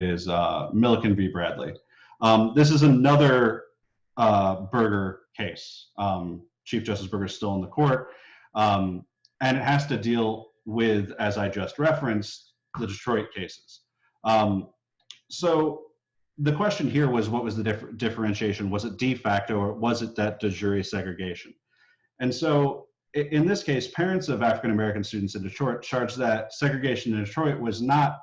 is Milliken v. Bradley. This is another Berger case. Chief Justice Berger is still in the court, and it has to deal with, as I just referenced, the Detroit cases. So the question here was, what was the differentiation? Was it de facto, or was it that de jure segregation? And so in this case, parents of African-American students in Detroit charged that segregation in Detroit was not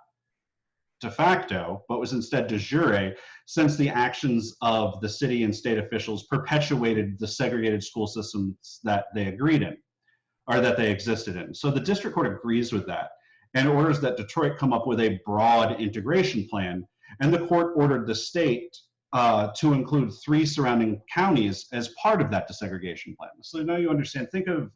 de facto, but was instead de jure, since the actions of the city and state officials perpetuated the segregated school systems that they agreed in, or that they existed in. So the district court agrees with that and orders that Detroit come up with a broad integration plan. And the court ordered the state to include 3 surrounding counties as part of that desegregation plan. So now you understand, think of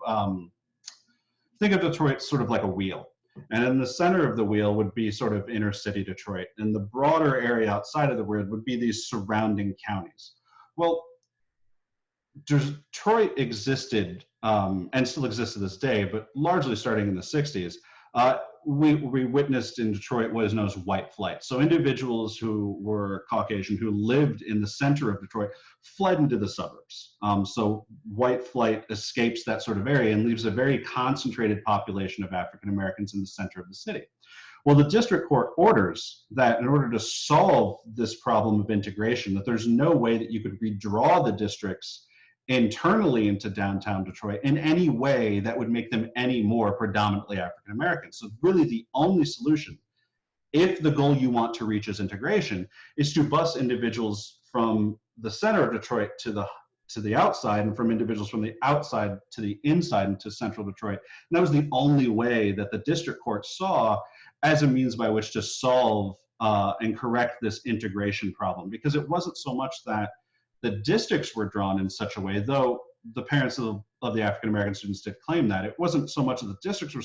Detroit sort of like a wheel. And in the center of the wheel would be sort of inner city Detroit. And the broader area outside of the wheel would be these surrounding counties. Well, Detroit existed and still exists to this day, but largely starting in the 60s. We witnessed in Detroit what is known as white flight. So individuals who were Caucasian, who lived in the center of Detroit, fled into the suburbs. So white flight escapes that sort of area and leaves a very concentrated population of African Americans in the center of the city. Well, the district court orders that in order to solve this problem of integration, that there's no way that you could redraw the districts internally into downtown Detroit in any way that would make them any more predominantly African American. So really the only solution, if the goal you want to reach is integration, is to bus individuals from the center of Detroit to the outside, and from individuals from the outside to the inside into central Detroit. And that was the only way that the district court saw as a means by which to solve and correct this integration problem, because it wasn't so much that the districts were drawn in such a way, though the parents of the African-American students did claim that. It wasn't so much that the districts were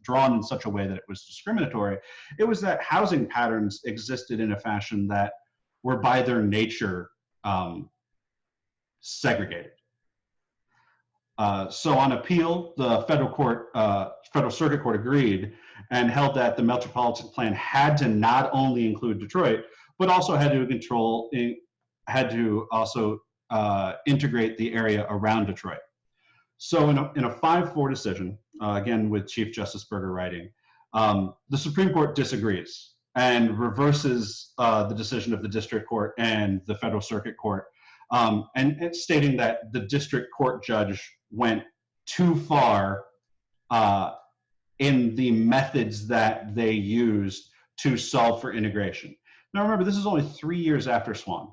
drawn in such a way that it was discriminatory. It was that housing patterns existed in a fashion that were by their nature segregated. So on appeal, the Federal Circuit Court agreed and held that the Metropolitan Plan had to not only include Detroit, but also had to also integrate the area around Detroit. So in a 5-4 decision, again with Chief Justice Berger writing, the Supreme Court disagrees and reverses the decision of the district court and the Federal Circuit Court, and it's stating that the district court judge went too far in the methods that they used to solve for integration. Now remember, this is only 3 years after Swan.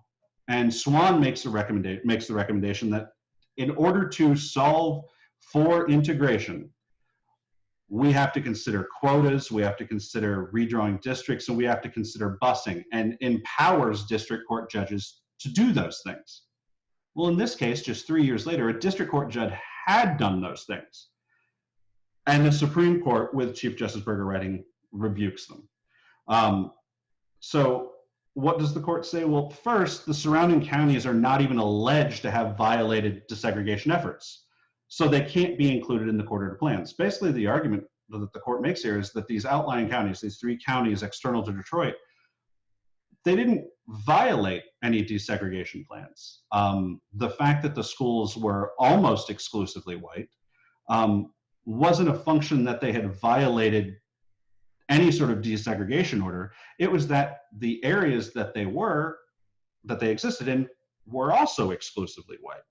And Swan makes the recommendation that in order to solve for integration, we have to consider quotas, we have to consider redrawing districts, and we have to consider busing, and empowers district court judges to do those things. Well, in this case, just 3 years later, a district court judge had done those things. And the Supreme Court, with Chief Justice Berger writing, rebukes them. So what does the court say? Well, first, the surrounding counties are not even alleged to have violated desegregation efforts, so they can't be included in the court-ordered plans. Basically, the argument that the court makes here is that these outlying counties, these 3 counties external to Detroit, they didn't violate any desegregation plans. The fact that the schools were almost exclusively white wasn't a function that they had violated any sort of desegregation order. It was that the areas that they existed in were also exclusively white.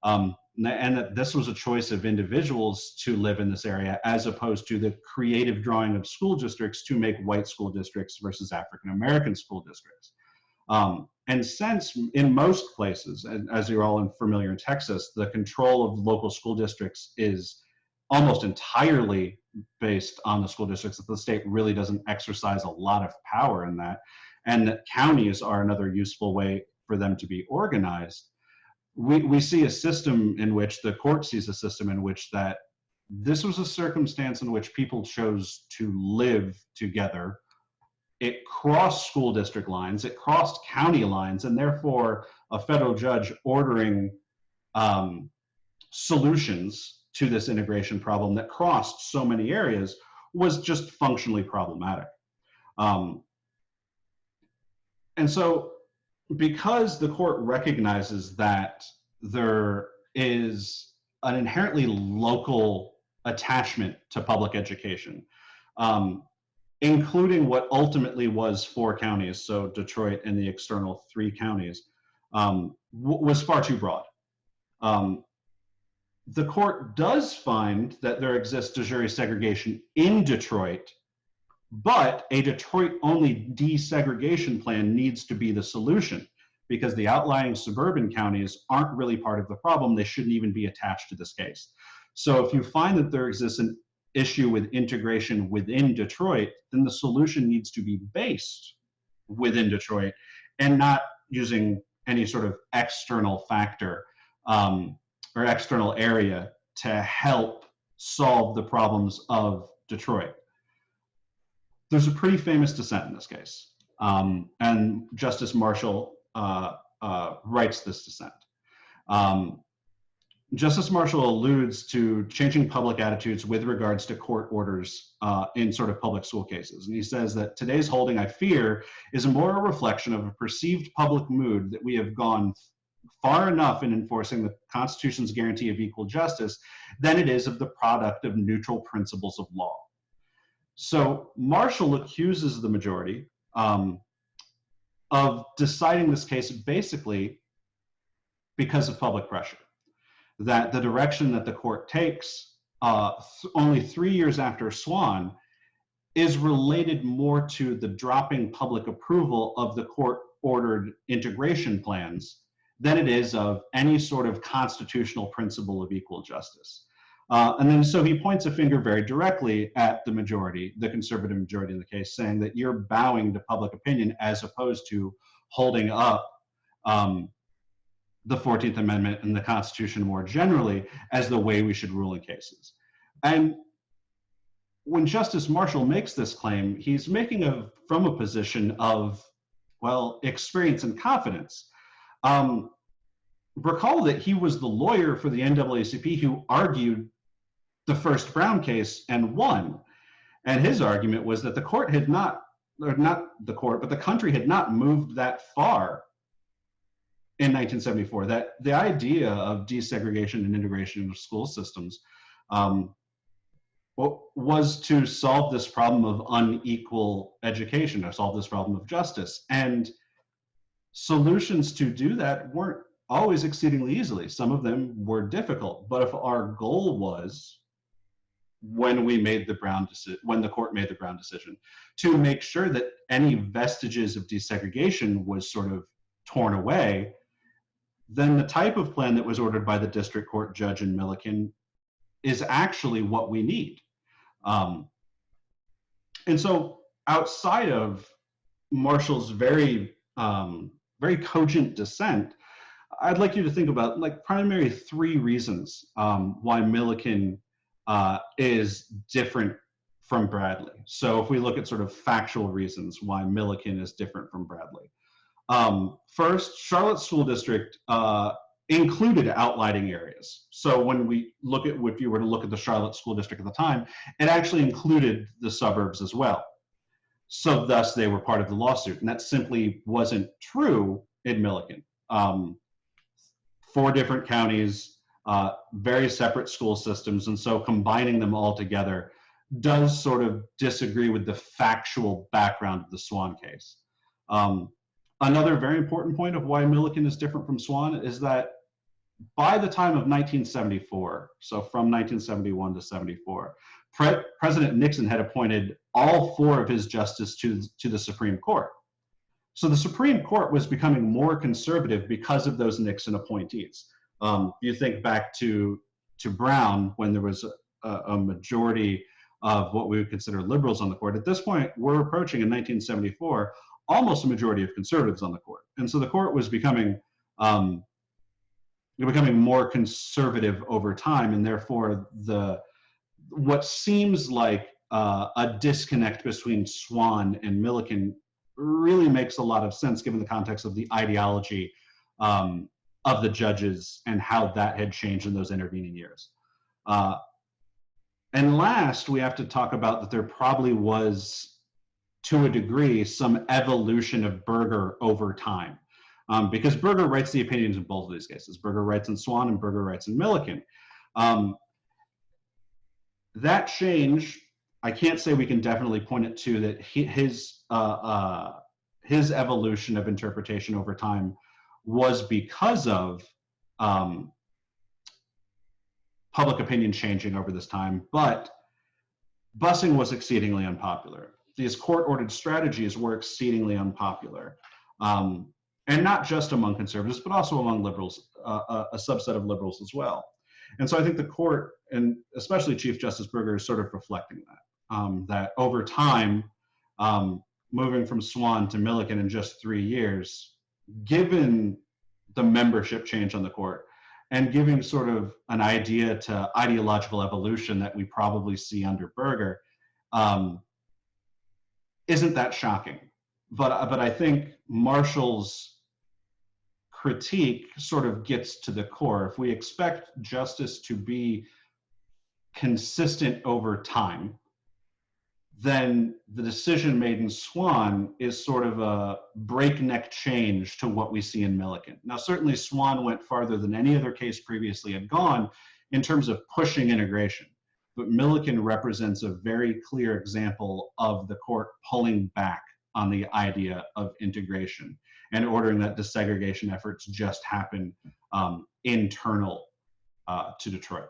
And that this was a choice of individuals to live in this area, as opposed to the creative drawing of school districts to make white school districts versus African-American school districts. And since in most places, and as you're all familiar in Texas, the control of local school districts is almost entirely based on the school districts, that the state really doesn't exercise a lot of power in that, and that counties are another useful way for them to be organized. We see a system in which, the court sees a system in which that this was a circumstance in which people chose to live together. It crossed school district lines, it crossed county lines, and therefore a federal judge ordering solutions to this integration problem that crossed so many areas was just functionally problematic. And so because the court recognizes that there is an inherently local attachment to public education, including what ultimately was 4 counties, so Detroit and the external 3 counties, was far too broad. The court does find that there exists de jure segregation in Detroit, but a Detroit-only desegregation plan needs to be the solution because the outlying suburban counties aren't really part of the problem. They shouldn't even be attached to this case. So if you find that there exists an issue with integration within Detroit, then the solution needs to be based within Detroit and not using any sort of external factor or external area to help solve the problems of Detroit. There's a pretty famous dissent in this case, and Justice Marshall writes this dissent. Justice Marshall alludes to changing public attitudes with regards to court orders in sort of public school cases. And he says that today's holding, I fear, is more a reflection of a perceived public mood that we have gone far enough in enforcing the Constitution's guarantee of equal justice than it is of the product of neutral principles of law. So Marshall accuses the majority of deciding this case basically because of public pressure. That the direction that the court takes only 3 years after Swan is related more to the dropping public approval of the court-ordered integration plans than it is of any sort of constitutional principle of equal justice. And then so he points a finger very directly at the majority, the conservative majority in the case, saying that you're bowing to public opinion as opposed to holding up the 14th Amendment and the Constitution more generally as the way we should rule in cases. And when Justice Marshall makes this claim, he's making from a position of, well, experience and confidence. Recall that he was the lawyer for the NAACP who argued the first Brown case and won. And his argument was that the court had not, or not the court, but the country had not moved that far in 1974, that the idea of desegregation and integration of school systems was to solve this problem of unequal education, or solve this problem of justice. And solutions to do that weren't always exceedingly easily. Some of them were difficult, but if our goal was, when we made the Brown decision, when the court made the Brown decision, to make sure that any vestiges of desegregation was sort of torn away, then the type of plan that was ordered by the district court judge in Milliken is actually what we need. And so outside of Marshall's very cogent dissent, I'd like you to think about like primary 3 reasons why Milliken is different from Bradley. So if we look at sort of factual reasons why Milliken is different from Bradley. First, Charlotte School District included outlining areas. So when we look at, if you were to look at the Charlotte School District at the time, it actually included the suburbs as well. So thus they were part of the lawsuit. And that simply wasn't true in Milliken. 4 different counties, very separate school systems. And so combining them all together does sort of disagree with the factual background of the Swan case. Another very important point of why Milliken is different from Swan is that by the time of 1974, so from 1971 to 74, President Nixon had appointed all 4 of his justices to the Supreme Court. So the Supreme Court was becoming more conservative because of those Nixon appointees. You think back to Brown, when there was a majority of what we would consider liberals on the court. At this point, we're approaching in 1974, almost a majority of conservatives on the court. And so the court was becoming more conservative over time, and therefore what seems like a disconnect between Swan and Milliken really makes a lot of sense given the context of the ideology of the judges and how that had changed in those intervening years. And last, we have to talk about that there probably was to a degree, some evolution of Berger over time. Because Berger writes the opinions in both of these cases. Berger writes in Swan and Berger writes in Milliken. That change, I can't say we can definitely point it to that his evolution of interpretation over time was because of public opinion changing over this time, but busing was exceedingly unpopular. These court-ordered strategies were exceedingly unpopular. And not just among conservatives, but also among liberals, a subset of liberals as well. And so I think the court, and especially Chief Justice Berger, is sort of reflecting that, that over time, moving from Swan to Milliken in just 3 years, given the membership change on the court, and giving sort of an idea to ideological evolution that we probably see under Berger, isn't that shocking. But I think Marshall's critique sort of gets to the core. If we expect justice to be consistent over time, then the decision made in Swan is sort of a breakneck change to what we see in Milliken. Now, certainly Swan went farther than any other case previously had gone in terms of pushing integration, but Milliken represents a very clear example of the court pulling back on the idea of integration and ordering that desegregation efforts just happen internal to Detroit.